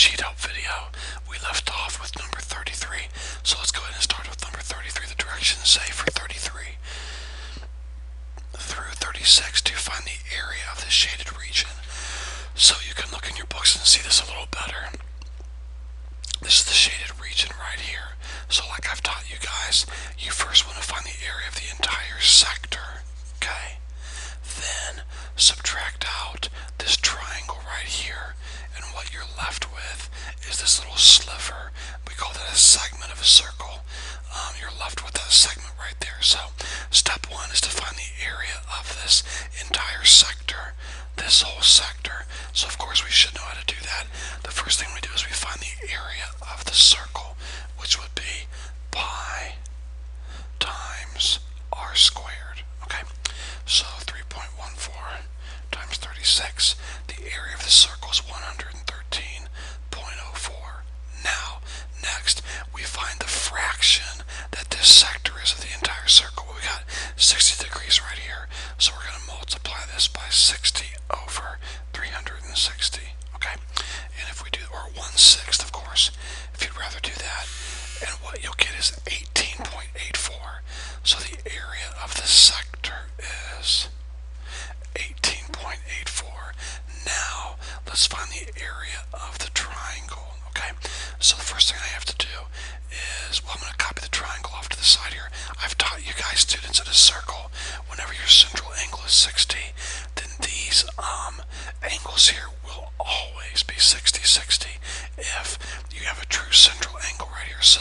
sheet help video, we left off with number 33. So let's go ahead and start with number 33. The directions say for 33 through 36 to find the area of the shaded region. So you can look in your books and see this a little better. This is the shaded region right here. So like I've taught you guys, you first want to find the area of the entire sector, okay? Then subtract out this triangle right here, and what you're left with is this little sliver. We call that a segment of a circle. You're left with that segment right there. So step one is to find the area of this entire sector, this whole sector. So of course we should know how to do that. The first thing we do is we find the area of the circle, which would be pi times r squared. Okay, so 3.14 times 36. The area of the circle is 113.04. Now, next, we find the fraction that this sector is of the entire circle. We got 60 degrees right here, so we're going to multiply this by 60 over 360. Okay, and if we do, or 1/6, of course, if you'd rather do that, and what you'll get is 18.84. So the area of the sector is 18.84. Now, let's find the area of the triangle, okay? So the first thing I have to do is, well, I'm going to copy the triangle off to the side here. I've taught you guys, students, in a circle, whenever your central angle is 60, then these angles here will always be 60-60 if you have a true central angle right here. So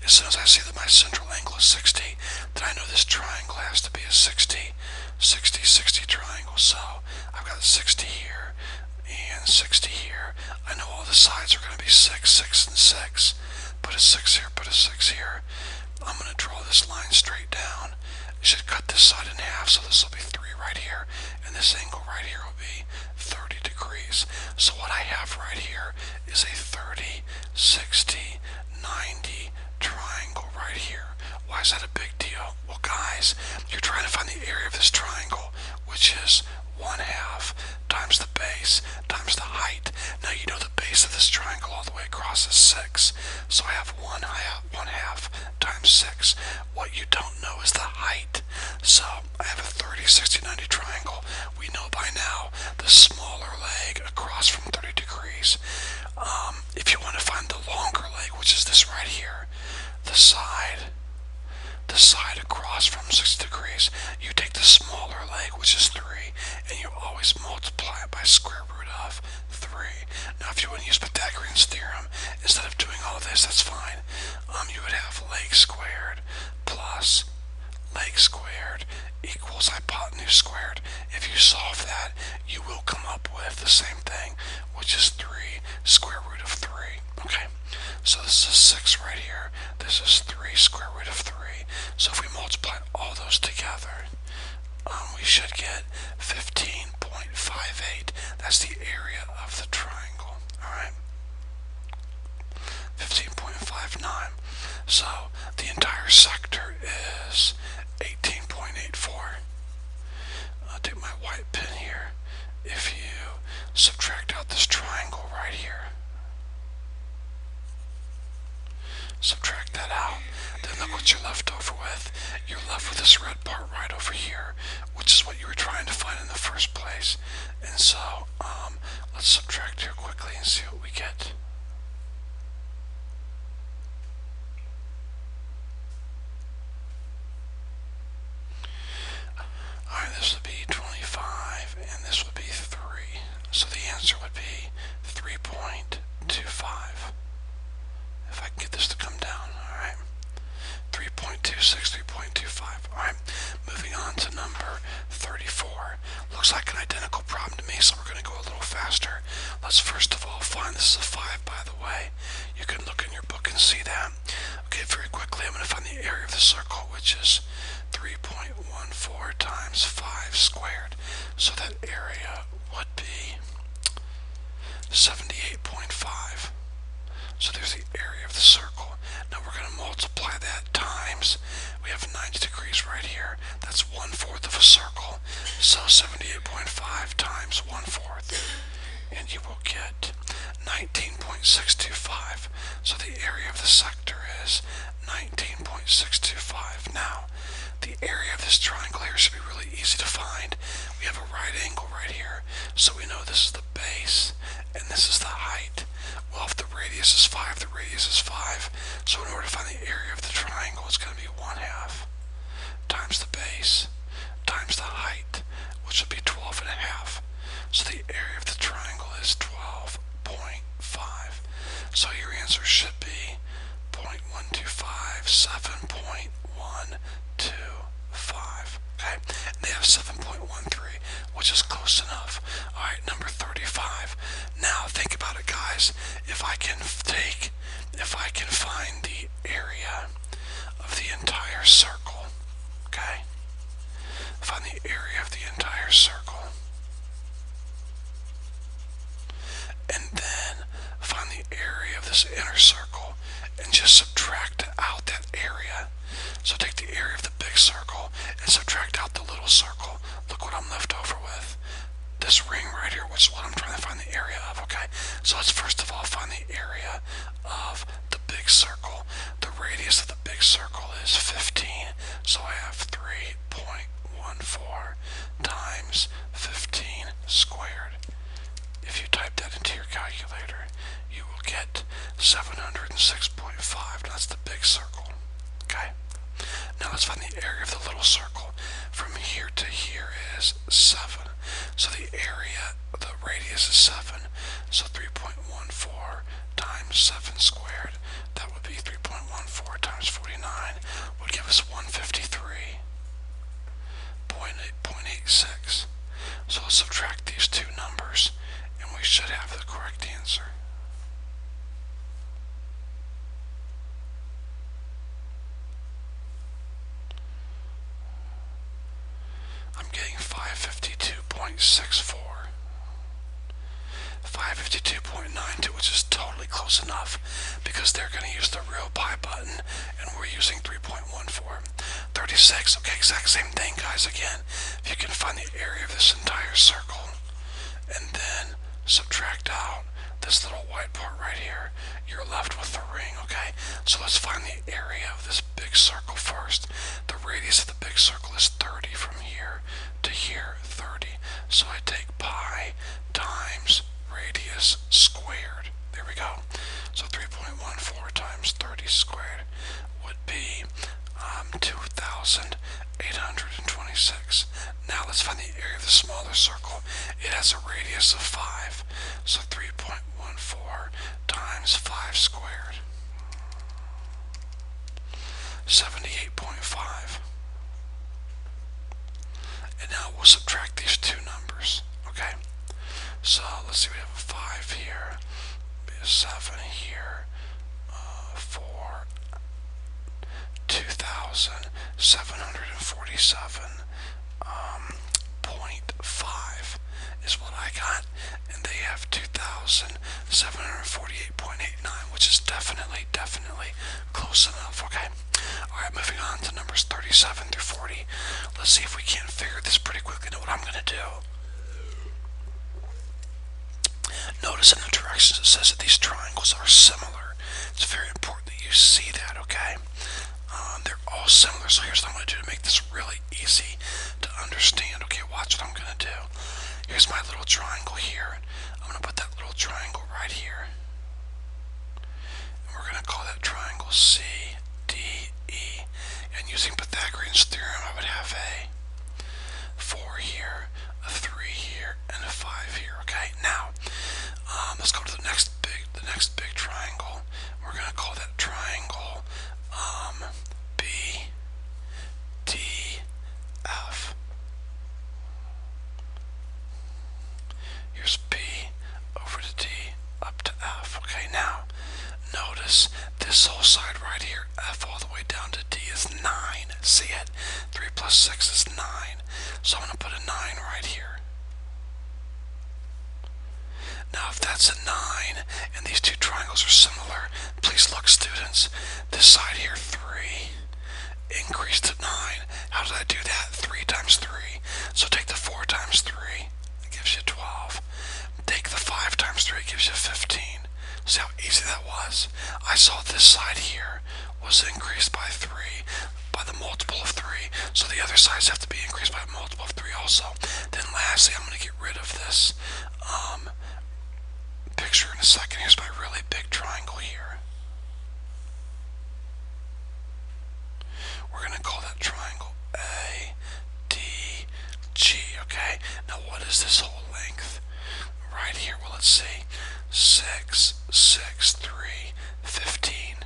as soon as I see that my central angle is 60, then I know this triangle has to be a 60-60 triangle. So I've got 60 here and 60 here. I know all the sides are going to be 6, 6, and 6. Put a 6 here, put a 6 here. I'm going to draw this line straight down. It should cut this side in half, so this will be 3 right here, and this angle right here will be 30 degrees. So what I have right here is a 30, 60, 90 triangle right here. Why is that a big deal? Well, guys, you're trying to find the area of this triangle, which is 1/2 times the base times the height. Now you know the base of this triangle all the way across is 6. So I have 1/2 times 6. What you don't know is the height. So I have a 30, 60, 90 triangle. We know by now the smaller leg across from 30 degrees. If you want to find the longer leg, which is this right here, the side across from 60 degrees, you take the smaller leg, which is 3, and you always multiply it by square root of 3. Now if you want to use Pythagorean Theorem, instead of doing all of this, that's fine. You would have leg squared plus leg squared equals hypotenuse squared. If you solve that, you will come up with the same thing, which is 3 square root of 3. Okay, so this is 6 right here. This is 3 square root of 3. So if we multiply all those together, we should get 15.58. That's the area of the triangle. Alright, 15.59. So the entire sector is 18.84. I'll take my white pen here. If you subtract out this triangle right here, subtract that out, then look what you're left over with. You're left with this red part right over here, which is what you were trying to find in the first place. And so let's subtract here quickly and see what we get. Alright, this would be 25, and this would be 3. So the answer would be 3.25. If I can get this to come down, alright. 3.26, 3.25. Alright, moving on to number 34. Looks like an identical problem to me, so we're going to go a little faster. Let's first of all find, this is a 5, by the way. You can look in your book and see that. Okay, very quickly, I'm going to find the area of the circle, which is 3.14 times 5 squared. So that area would be 78.5. So there's the area of the circle. Now we're going to multiply that times, we have 90 degrees right here. That's 1/4 of a circle. So 78.5 times 1/4. and you will get 19.625. So the area of the sector is 19.625. Now, the area of this triangle here should be really easy to find. We have a right angle right here, so we know this is the base, and this is the height. Well, if the radius is 5, the radius is 5. So in order to find the area of the triangle, it's going to be 1/2 times the base times the height, which would be 12.5. So the area of the triangle is 12.5. So your answer should be 0.125, 7.125. Okay, and they have 7.13, which is close enough. All right, number 35. Now think about it, guys. If I can find the area of the entire circle, okay? Find the area of the entire circle, and then find the area of this inner circle, and just subtract out that area. So take the area of the big circle and subtract out the little circle. Look what I'm left over with. This ring right here, which is what I'm trying to find the area of, okay? So let's first of all find the area of the big circle. The radius of the big circle is 15, so I have 3.14 times 15 squared. If you type that into your calculator, you will get 706.5. That's the big circle, okay? Now let's find the area of the little circle. From here to here is 7. So the area, the radius is 7. So 3.14 times 7 squared, that would be 3.14 times 49, would give us 153.86. So let's subtract these two numbers, and we should have the correct answer. I'm getting 552.64. 552.92, which is totally close enough because they're going to use the real pi button and we're using 3.14. 36, okay, exact same thing, guys. Again, if you can find the area of this entire circle and then subtract out this little white part right here, you're left with the ring, okay? So let's find the area of this big circle first. The radius of the big circle is 30 from here to here, 30. So I take pi times radius squared. There we go. So 3.14 times 30 squared would be 2,826. Now let's find the area of the smaller circle. It has a radius of 5. So 3.14 times 5 squared. 78.5. And now we'll subtract these two numbers. Okay? So let's see, we have a 5 here, a 7 here, 4, 2,747.5 is what I got, and they have 2,748.89, which is definitely close enough, okay? Alright, moving on to numbers 37 through 40. Let's see if we can't figure this pretty quickly. Know what I'm going to do. Notice in the directions it says that these triangles are similar. It's very important that you see that, okay? They're all similar, so here's what I'm going to do to make this really easy to understand. Okay, watch what I'm going to do. Here's my little triangle here. I'm going to put that little triangle right here. And we're going to call that triangle CDE. And using Pythagorean Theorem, I would have a 4 here, a 3 here, and a 5 here, okay? Now, let's go to the next big triangle. We're going to call that triangle BDF. Here's B over to D up to F. Okay, now notice this whole side right here, F all the way down to D is 9. See it? 3 plus 6 is 9. So I'm going to put a 9 right here. Now if that's a 9 and these two triangles are similar, please look, students. This side here, 3, increased to 9. How did I do that? 3 times 3. So take the 4 times 3. That gives you 12. Take the 5 times 3 gives you 15. See how easy that was? I saw this side here was increased by 3, by the multiple of 3, so the other sides have to be increased by a multiple of 3 also. Then lastly, I'm going to get rid of this picture in a second. Here's my really big triangle here. We're going to call that triangle ADG, okay? Now what is this whole length? Right here, well, let's see. 6, 6, 3, 15.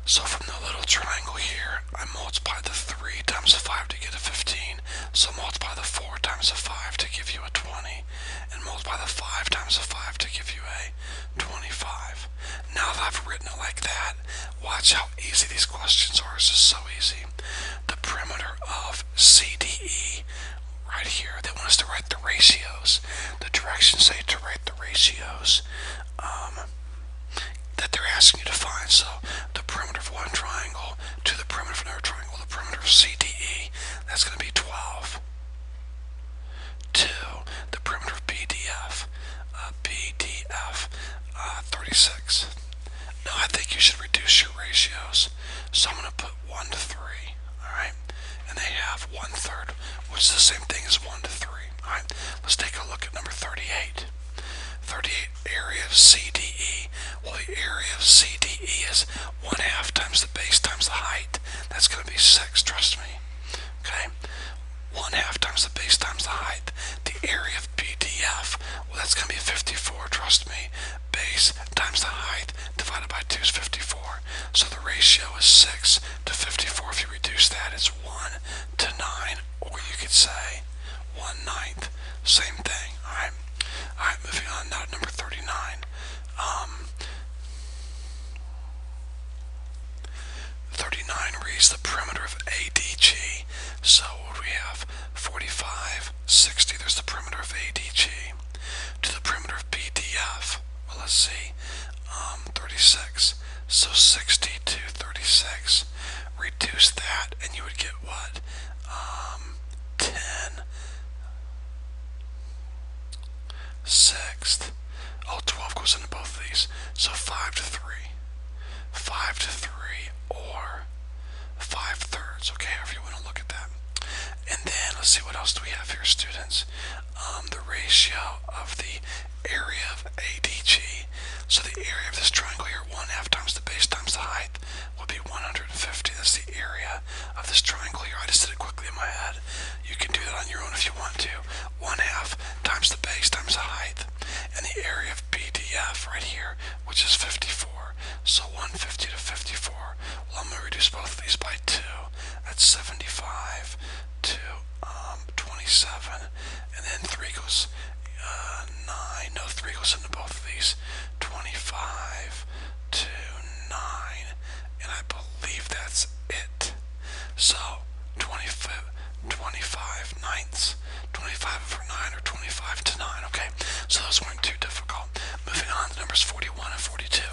So from the little triangle here, I multiply the 3 times the 5 to get a 15. So multiply the 4 times the 5 to give you a 20. And multiply the 5 times the 5 to give you a 25. Now that I've written it like that, watch how easy these questions are. This is so easy. The perimeter of CDE, right here, they want us to write the ratios. The directions say to write the ratios that they're asking you to find. So the perimeter of one triangle to the perimeter of another triangle, the perimeter of CDE, that's going to be 12. To the perimeter of BDF, 36. Now I think you should reduce your ratios. So I'm going to put 1 to 3, alright? And they have 1/3, which is the same thing as 1 to 3. Alright, let's take a look at number 38. 38, area of CDE. Well, the area of CDE is 1/2 times the base times the height. That's going to be 6, trust me. Okay? 1/2 times the base times the height. The area of BDF, well, that's going to be 54, trust me. Base times the height divided by 2 is 54. So the ratio is 6 to 54. If you reduce that, it's 1 to 9. Or you could say 1/9. Same thing, alright? Alright, moving on now to number 39. 39 reads the perimeter of ADG. So what do we have? 45, 60. There's the perimeter of ADG. To the perimeter of BDF. Well, let's see. 36. So 60 to 36. Reduce that and you would get what? 10 sixth. Oh, 12 goes into both of these. So 5 to 3. 5 to 3 or 5/3. Okay, however you want to look at that. And then let's see, what else do we have here, students? The ratio of the area of ADG. So the area of this triangle here, 1/2 times the base times the height, would be 150. That's the area of this triangle here. I just did it quickly in my head. You can do that on your own if you want to. 1/2 times the base times the height. And the area of BDF right here, which is 54. So 150 to 54. Well, I'm going to reduce both of these by 2. That's 75 to 27. And then 3 goes 9. No, 3 goes into both of these. 25 to 9. And I believe that's it. So 25 ninths. 25 over 9 or 25 to 9. Okay, so those weren't too difficult. Moving on to numbers 41 and 42.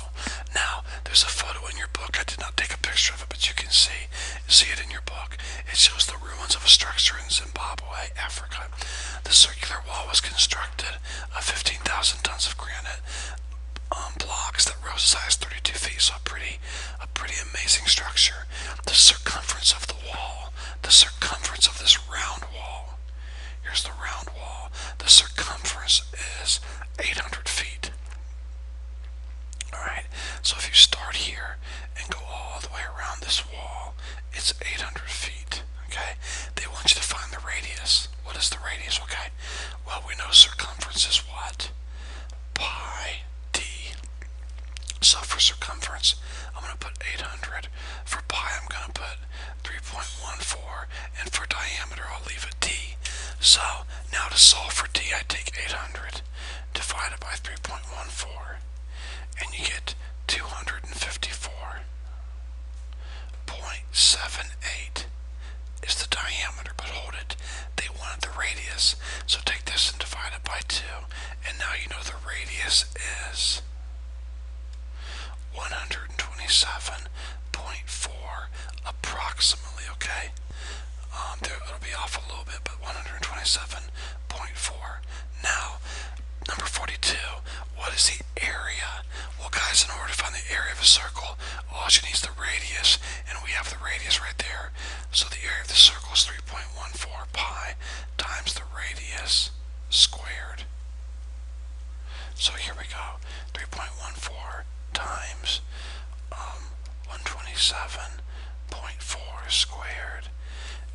Now, there's a photo in your book. I did not take a picture of it, but you can see it in your book. It shows the ruins of a structure in Zimbabwe, Africa. The circular wall was constructed of 15,000 tons of granite blocks that rose as high as 32 feet. So a pretty amazing structure. The circumference of the wall, the circumference of this round wall. Here's the round wall. The circumference is 800 feet. Alright, so if you start here and go all the way around this wall, it's 800 feet. Okay, they want you to find the radius. What is the radius? Okay, well, we know circumference is what? Pi d. So for circumference, I'm going to put 800. For pi, I'm going to put 3.14. And for diameter, I'll leave it d. So now to solve for d, I take 800 divided by 3.14. And you get 254.78 is the diameter, but hold it, they wanted the radius. So take this and divide it by 2, and now you know the radius is 127.4 approximately, okay? It'll be off a little bit, but 127.4. Now, Number 42, what is the area? Well, guys, in order to find the area of a circle, all you need is the radius, and we have the radius right there. So the area of the circle is 3.14 pi times the radius squared. So here we go, 3.14 times 127.4 squared,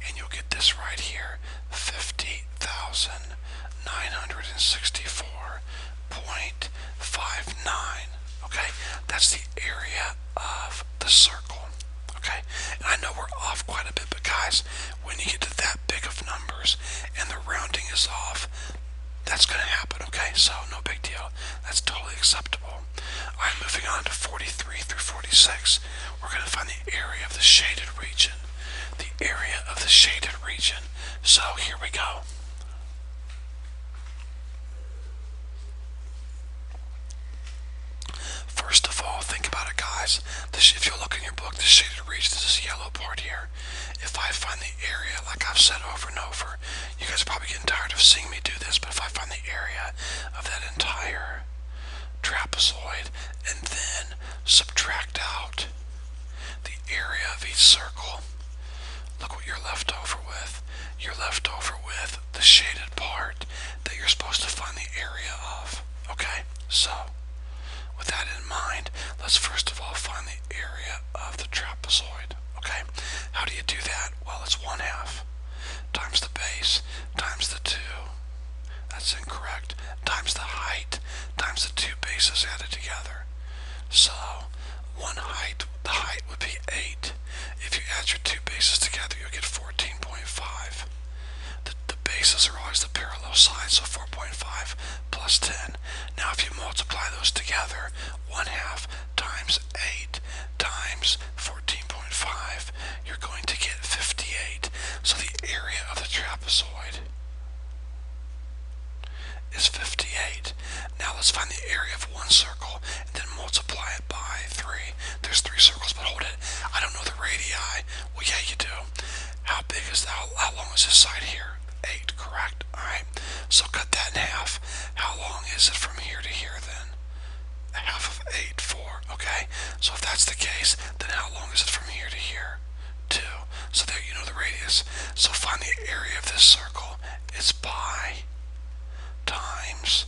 and you'll get this right here, 50,964.59. Okay, that's the area of the circle. Okay, and I know we're off quite a bit, but guys, when you get to that big of numbers and the rounding is off, that's going to happen, okay? So no big deal. That's totally acceptable. Alright, moving on to 43 through 46. We're going to find the area of the shaded region. The area of the shaded region. So here we go. First of all, think about it, guys. If you look in your book, the shaded region is this yellow part here. If I find the area, like I've said over and over, you guys are probably getting tired of seeing me do this, but if I find the area of that entire trapezoid and then subtract out the area of each circle, look what you're left over with. You're left over with the shaded part that you're supposed to find the area of. Okay, so with that in mind, let's first of all find the area of the trapezoid. Okay, how do you do that? Well, it's 1/2 times the base times the 2. That's incorrect. Times the height times the 2 bases added together. So the height would be 8. If you add your 2 bases together, you'll get 14.5. The bases are always the parallel sides, so 4.5 plus 10. Now if you multiply those together, 1/2 times 8 times 14.5, you're going to get 58. So the area of the trapezoid is 58. Now let's find the area of one circle and then multiply it by 3. There's 3 circles, but hold it. I don't know the radii. Well, yeah, you do. How big is that? How long is this side here? 8, correct? Alright, so cut that in half. How long is it from here to here then? Half of 8, 4, okay? So if that's the case, then how long is it from here to here? 2. So there you know the radius. So find the area of this circle. It's pi times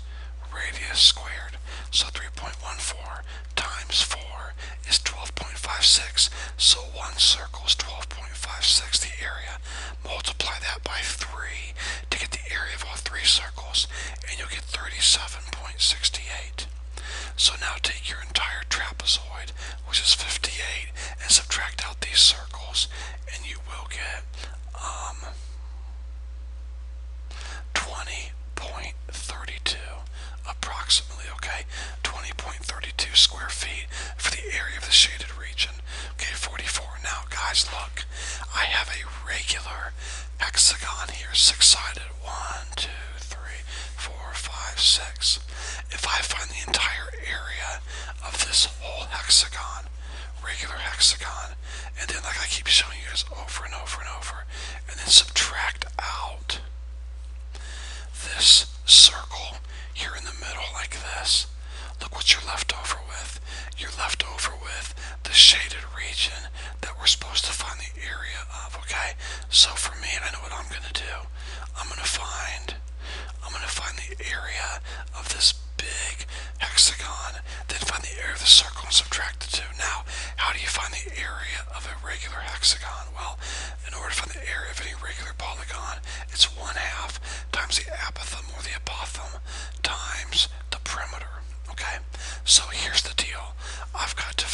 radius squared. So 3.14 times 4 is 12.56. So one circle is 12.56, the area. Multiply that by 3 to get the area of all 3 circles, and you'll get 37.68. So now take your entire trapezoid, which is 58, and subtract out these circles, and you will get 20.32 approximately, okay? 20.32 square feet for the area of the shaded region. Okay, 44. Now, guys, look. I have a regular hexagon here, 6-sided. 1, 2, 3, 4, 5, 6. If I find the entire area of this whole hexagon, regular hexagon, and then like I keep showing you guys over and over and over, and then subtract out this circle here in the middle like this, look what you're left over with. You're left over with the shaded region that we're supposed to find the area of, okay? So for me, I know what I'm going to do. I'm going to find the area of this big hexagon, then find the area of the circle and subtract the 2. Now, how do you find the area of a regular hexagon? Well, in order to find the area of any regular polygon, it's 1/2 times the apothem or the apothem times the perimeter. Okay, so here's the deal. I've got to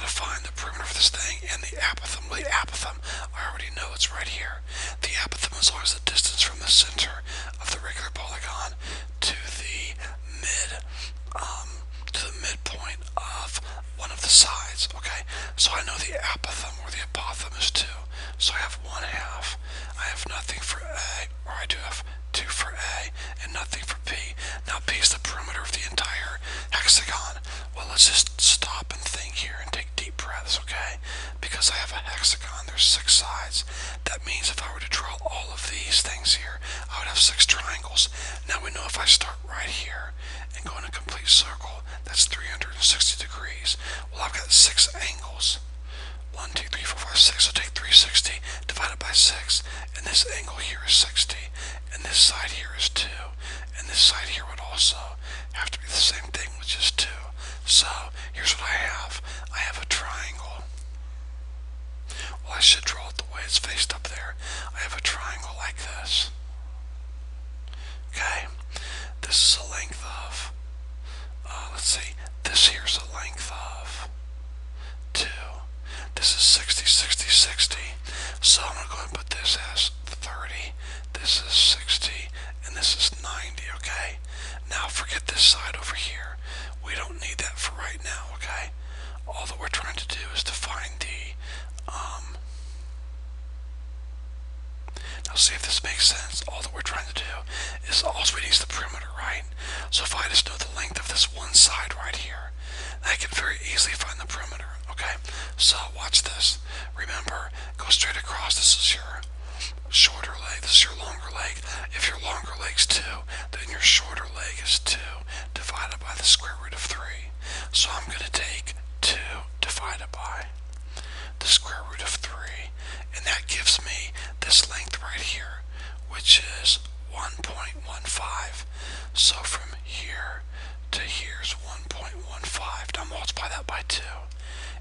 find the perimeter of this thing and the apothem. Well, the apothem, I already know it's right here. The apothem is always the distance from the center of the regular polygon to the midpoint of one of the sides. Okay, so I know the apothem or the apothem is 2. So I have have 1/2. I have nothing for A, or I do have 2 for A, and nothing for B. Now B is the perimeter of the entire hexagon. Well, let's just stop and think here and take deep breaths, okay? Because I have a hexagon, there's 6 sides. That means if I were to draw all of these things here, I would have 6 triangles. Now we know if I start right here and go in a complete circle, that's 360 degrees. Well, I've got 6 angles. 1, 2, 3, 4, 5, 6. So take 360 divided by 6, and this angle here is 60, and this side here is 2, and this side here would also have to be the same thing, which is 2. So here's what I have. I have a triangle. Well, I should draw it the way it's faced up there. I have a triangle like this. Okay, this is a length of, let's see, this here's a length of 2. This is 60, 60, 60. So I'm going to go ahead and put this as 30. This is 60, and this is 90, okay? Now forget this side over here. We don't need that for right now, okay? All that we're trying to do is to find the, now see if this makes sense. All that we're trying to do is, all we need is the perimeter, right? So if I just know the length of this one side right here, I can very easily find the perimeter, okay? So watch this. Remember, go straight across. This is your shorter leg. This is your longer leg. If your longer leg's 2, then your shorter leg is 2 divided by the square root of 3. So I'm going to take 2 divided by the square root of 3, and that gives me this length right here, which is 1.15. So from here to here's 1.15. Now multiply that by 2,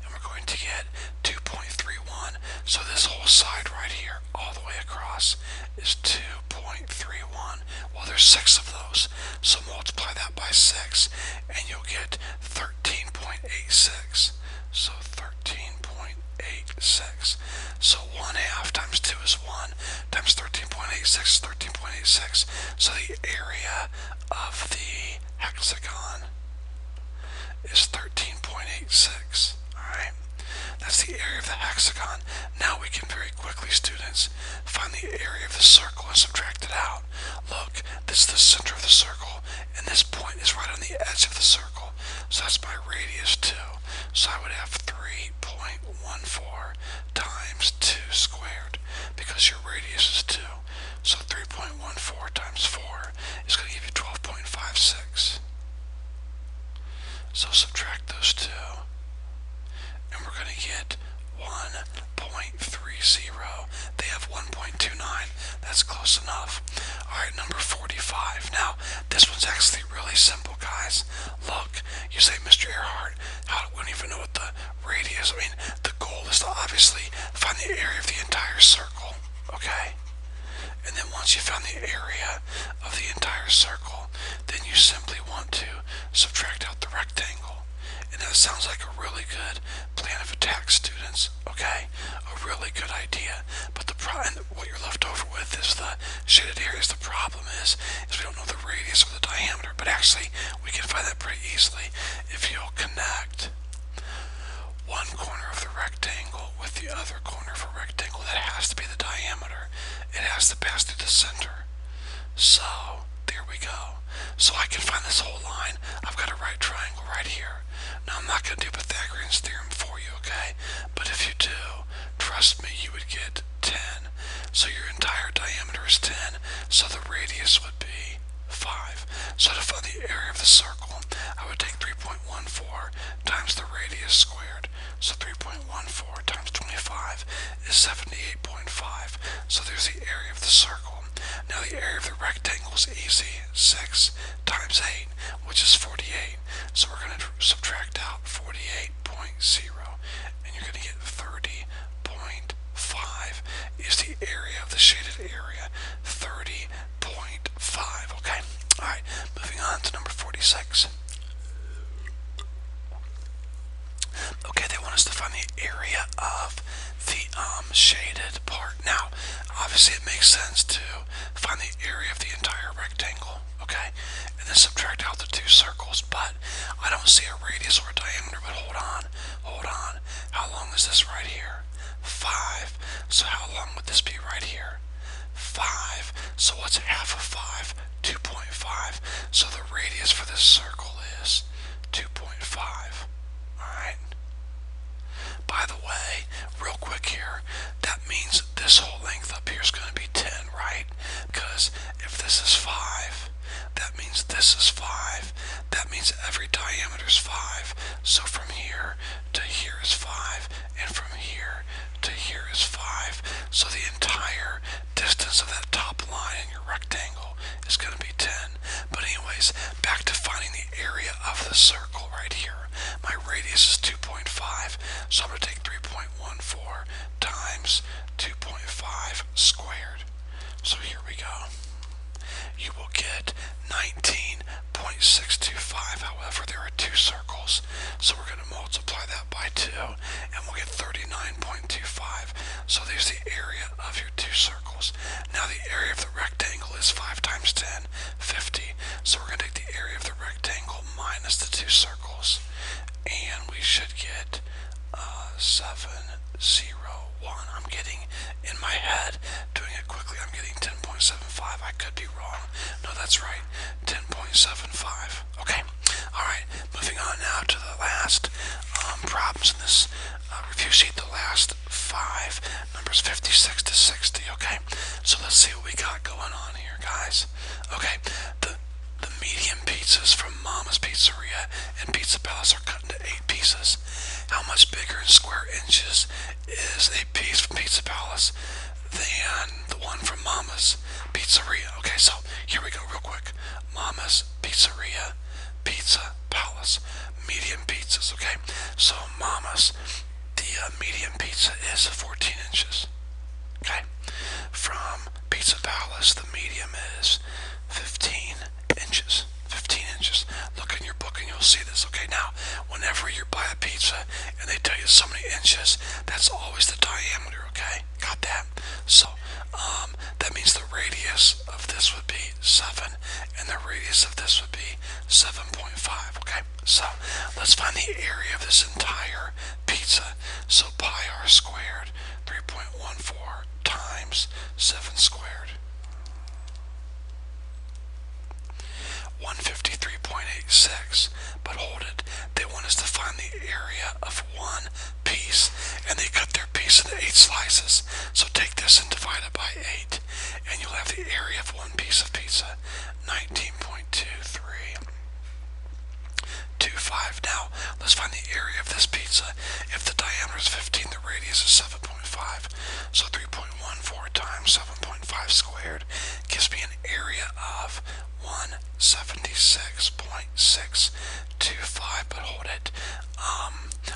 and we're going to get 2.31. So this whole side right here, all the way across, is 2.31. Well, there's 6 of those, so multiply that by 6, and you'll get 13.86. So 13.86. So 1/2 times 2 is 1, times 13.86 is 13.86. So the area of the hexagon is 13.86. Alright? That's the area of the hexagon. Now we can very quickly, students, find the area of the circle and subtract it out. Look, this is the center of the circle, and this point is right on the edge of the circle. So that's my radius 2. So I would have 3.14 times 2 squared, because your radius is 2. So 3.14 times 4 is going to give you 12.56. So subtract those 2, and we're going to get 1.30. They have 1.29. That's close enough. Alright, number 45. Now, this one's actually really simple, guys. Look, you say, Mr. Earhart, we don't even know what the radius, the goal is to obviously find the area of the entire circle, okay? And then once you found the area of the entire circle, then you simply want to subtract out the rectangle. And that sounds like a really good plan of attack, students, okay? A really good idea. But what you're left over with is the shaded areas. The problem is we don't know the radius or the diameter, but actually we can find that pretty easily if you'll connect one corner of the rectangle with the other corner of a rectangle. That has to be the diameter. It has to pass through the center. So there we go. So I can find this whole line. I've got a right triangle right here. Now I'm not going to do Pythagorean theorem for you, okay? But if you do, trust me, you would get 10. So your entire diameter is 10. So the radius would be 5. So to find the area of the circle, I would take 3.14 times the radius squared. So 3.14 times 25 is 78.5. So there's the area of the circle. Now the area of the rectangle is easy. 6 times 8, which is 48. So we're going to subtract out 48.0, and you're going to get 30.5 is the area of the shaded area. 30.5, okay? Alright, moving on to number 46. Okay, they want us to find the area of the shaded part. Now, obviously it makes sense to find the area of the entire rectangle, okay? And then subtract out the 2 circles, but I don't see a radius or a diameter, but hold on. How long is this right here? 5. So how long would this be right here? 5. So what's half of 5? 2.5. So the radius for this circle is 2.5. Alright? By the way, real quick here, that means this whole length up here is going to be 10, right? Because if this is 5, that means this is 5. That means every diameter is 5. So from here to here is 5, and from here to here is 5. So the entire distance of that top line in your rectangle is going to be 10. But anyways, back to finding the area of the circle right here. My radius is 2.5, so I'm going to take 3.14 times 2.5 squared. So here we go. You will get 19.625. However, there are two circles, so we're going to multiply that by 2, and we'll get 39.25. So there's the area of your two circles. Now the area of the rectangle is 5 times 10, 50. So we're going to take the area of the rectangle minus the two circles, and we should get 701. I'm getting in my head, doing it quickly, I'm getting 10.75. I could be wrong. No, that's right, 10.75. Okay, alright, moving on now to the last problems in this review sheet, the last 5, numbers 56 to 60, okay? So let's see what we got going on here, guys. Okay, the medium pizzas from Mama's Pizzeria and Pizza Palace are cut into 8 pieces. How much bigger in square inches is a piece from Pizza Palace than the one from Mama's Pizzeria? Okay, so here we go real quick. Mama's Pizzeria, Pizza Palace, medium pizzas, okay? So Mama's, the medium pizza is 14 inches, okay? From Pizza Palace, the medium is 15 inches. 15 inches. Look in your book and you'll see this. Okay, now, whenever you buy a pizza and they tell you so many inches, that's always the diameter, okay? Got that? So, that means the radius of this would be 7, and the radius of this would be 7.5, okay? So, let's find the area of this entire pizza. So, pi r squared, 3.14 times 7 squared. 153.86, but hold it, they want us to find the area of one piece, and they cut their piece into 8 slices. So take this and divide it by 8, and you'll have the area of one piece of pizza, 19.2325. Now, let's find the area of this pizza. If the diameter is 15, the radius is 7.5, so 3.14 times 7.5 squared gives me an area of 176.625, but hold it,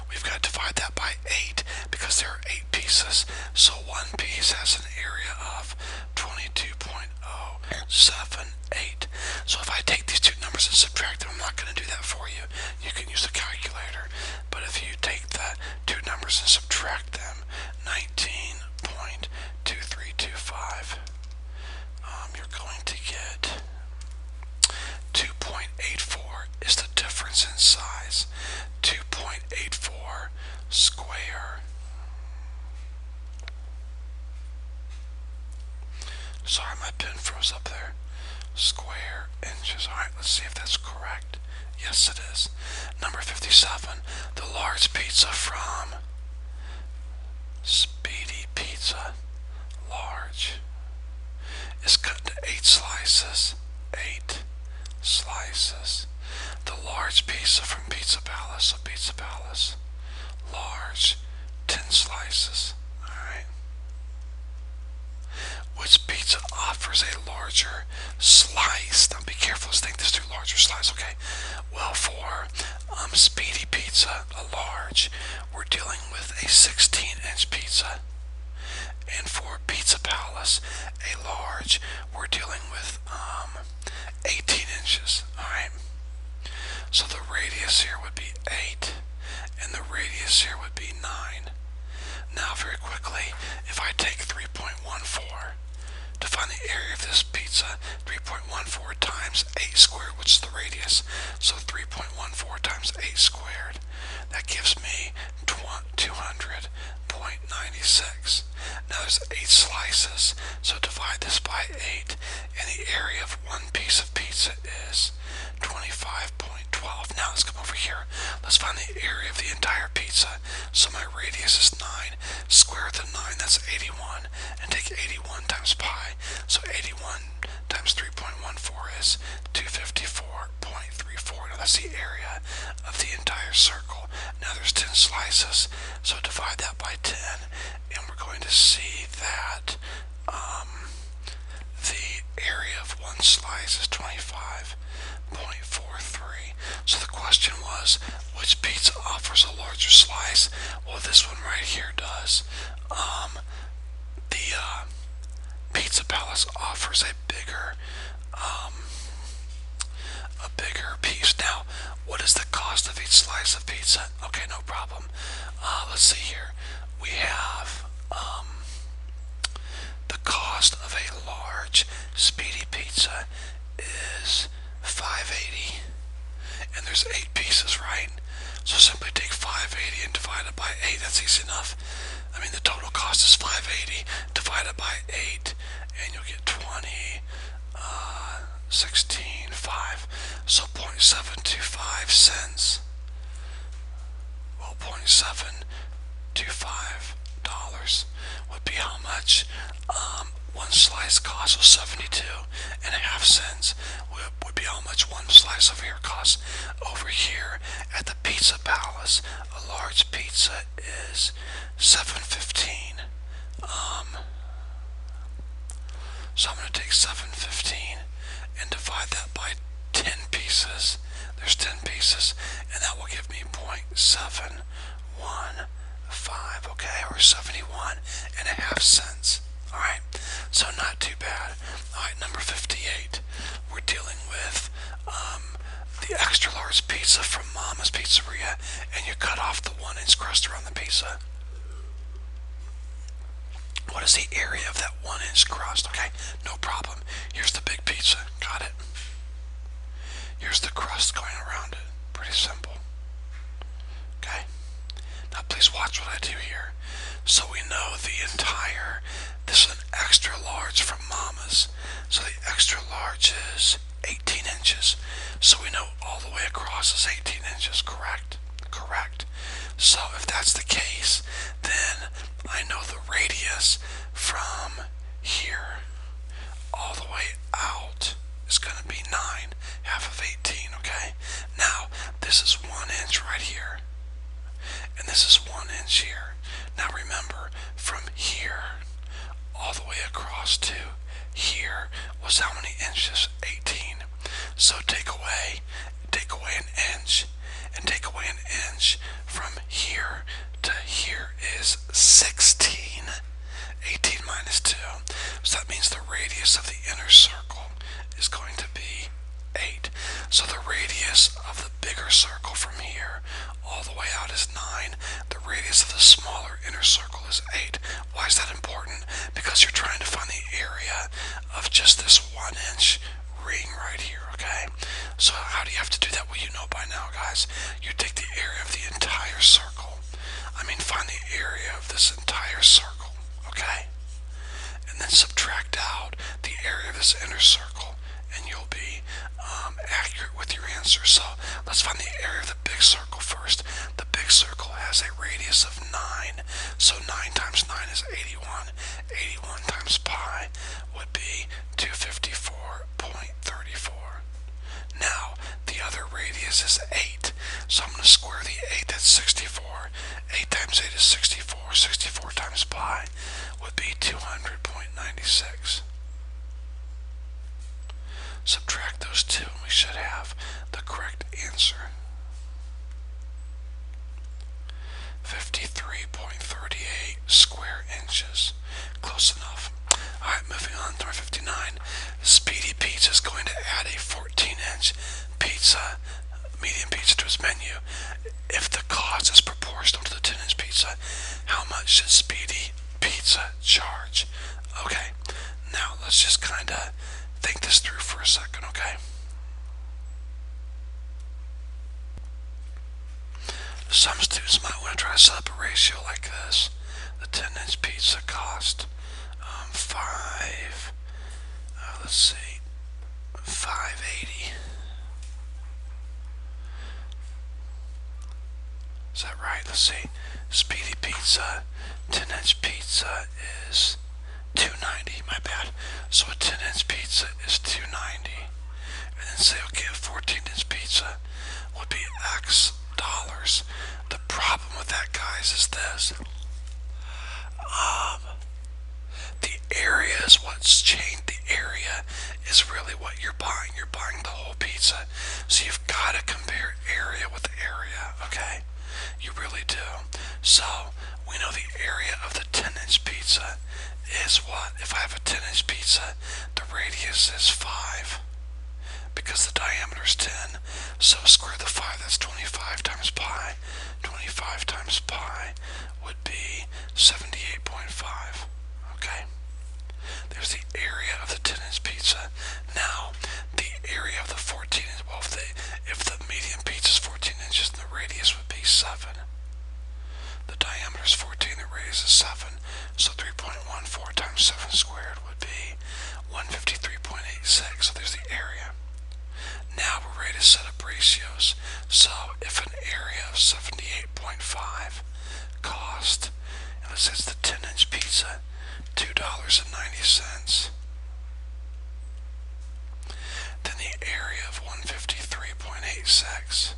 we've got to divide that by 8 because there are 8 pieces, so one piece has an area of 22.078. So if I take these two numbers and subtract them, I'm not going to do that for you. You can use the calculator, but if you take the two numbers and subtract them, 19.2325, you're going to get 2.84 is the difference in size. 2.84 square. Sorry, my pen froze up there. Square inches. Alright, let's see if that's correct. Yes, it is. Number 57. The large pizza from Speedy Pizza, large, is cut into 8 slices. 8 slices. The large pizza from Pizza Palace, so Pizza Palace, large, 10 slices. Alright. Which pizza offers a larger slice? Now be careful, let's think this through, larger slice, okay? Well, for Speedy Pizza, a large, we're dealing with a 16-inch pizza. And for Pizza Palace, a large, we're dealing with 18 inches, alright? So the radius here would be 8, and the radius here would be 9. Now, very quickly, if I take 3.14 to find the area of this pizza, pizza, 3.14 times 8 squared, which is the radius. So 3.14 times 8 squared. That gives me 200.96. Now there's 8 slices, so divide this by 8, and the area of one piece of pizza is 25.12. Now let's come over here. Let's find the area of the entire pizza. So my radius is 9. Square root of 9, that's 81. And take 81 times pi. So 81 times 3.14 is 254.34. Now that's the area of the entire circle. Now there's 10 slices, so divide that by 10, and we're going to see that the area of one slice is 25.43. So the question was, which pizza offers a larger slice? Well, this one right here does. The Pizza Palace offers a bigger piece. Now, what is the cost of each slice of pizza? Okay, no problem. Let's see here. We have the cost of a large speedy pizza is $5.80, and there's 8 pieces, right? So simply take $5.80 and divide it by 8. That's easy enough. I mean, the total cost is $5.80 divided by 8, and you'll get 16.5. So 0.725 cents. Well, $0.725 would be how much one slice costs. So 72.5 cents would be how much one slice over here costs. Over here at the Pizza Palace, a large pizza is $7.15. So I'm going to take $7.15 and divide that by 10 pieces. There's 10 pieces, and that will give me 0.715, okay, or 71.5 cents. Alright, so not too bad. Alright, number 58. We're dealing with the extra large pizza from Mama's Pizzeria, and you cut off the 1-inch crust around the pizza. What is the area of that 1-inch crust? Okay, no problem. Here's the big pizza. Got it? Here's the crust going around it. Pretty simple. Okay? Now please watch what I do here. So we know this is an extra large from Mama's. So the extra large is 18 inches. So we know all the way across is 18 inches, correct? Correct. So if that's the case, then I know the radius from here all the way out is going to be 9, half of 18, okay? Now, this is 1 inch right here, and this is 1 inch here. Now remember, from here all the way across to here was how many inches? 18. So take away an inch, and take away an inch from here to here is 16. 18 minus 2. So that means the radius of the inner circle is going to be 8. So the radius of the bigger circle from here all the way out is 9. The radius of the smaller inner circle is 8. Why is that important? Because you're trying to find the area of just this 1 inch ring right here, okay? So how do you have to do that? Well, you know by now, guys. You take the area of the entire circle. Find the area of this entire circle, okay? And then subtract out the area of this inner circle, and you'll be accurate with your answer. So let's find the area of the big circle first. The big circle has a radius of 9. So 9 times 9 is 81. 81 times pi would be 254.34. Now, the other radius is 8. So I'm going to square the 8. That's 64. 8 times 8 is 64. 64 times pi would be 200.96. Subtract those two, and we should have the correct answer. 53.38 square inches. Close enough. Alright, moving on to 59. Speedy Pizza is going to add a 14-inch pizza, medium pizza, to its menu. If the cost is proportional to the 10-inch pizza, how much should Speedy Pizza charge? Okay, now let's just kind of think this through for a second, okay? Some students might want to try to set up a ratio like this. The 10-inch pizza cost let's see, $5.80. Is that right? Let's see. Speedy Pizza, 10-inch pizza is $2.90. My bad. So a 10-inch pizza is $2.90. And then say, okay, a 14-inch pizza would be X dollars. The problem with that, guys, is this. The area is what's changed. The area is really what you're buying. You're buying the whole pizza. So you've got to compare area with area, okay? You really do. So we know the area of the 10-inch pizza is what? If I have a 10-inch pizza, the radius is 5 because the diameter is 10. So square root of 5, that's 25 times pi. 25 times pi would be 78.5. Okay? There's the area of the 10-inch pizza. Now, the area of the 14-inch, well, if the medium pizza is 14 inches, then the radius would be 7. The diameter is 14, the radius is 7. So 3.14 times 7 squared would be 153.86. So there's the area. Now we're ready to set up ratios. So if an area of 78.5 cost, and let's say it's the 10-inch pizza, $2.90, then the area of 153.86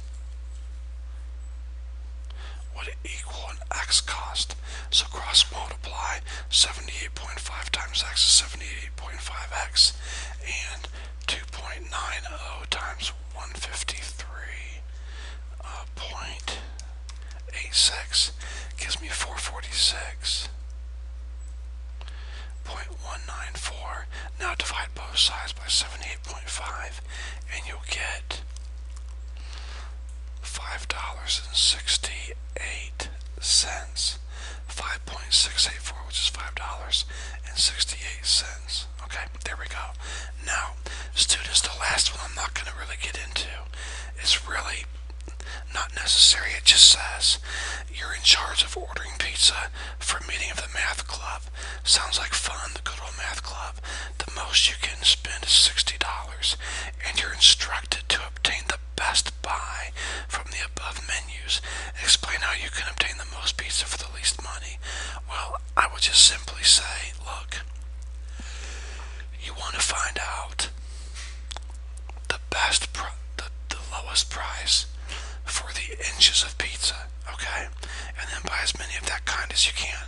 would equal an x cost. So cross multiply 78.5 times x is 78.5x, and 2.90 times 153.86 gives me 446.194. Now divide both sides by 78.5 and you'll get $5.68. 5.684, which is $5.68. Okay, there we go. Now, students, the last one I'm not going to really get into is really not necessary. It just says you're in charge of ordering pizza for a meeting of the math club. Sounds like fun, the good old math club. The most you can spend is $60, and you're instructed to obtain the best buy from the above menus. Explain how you can obtain the most pizza for the least money. Well, I would just simply say, look, you want to find out the best, the lowest price for the inches of pizza, okay? And then buy as many of that kind as you can.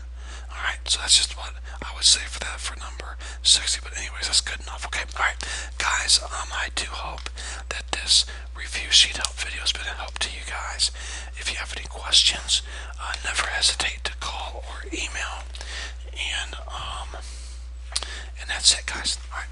Alright, so that's just what I would say for that, for number 60. But anyways, that's good enough, okay? Alright, guys, I do hope that this review sheet help video has been a help to you guys. If you have any questions, never hesitate to call or email. And that's it, guys. Alright.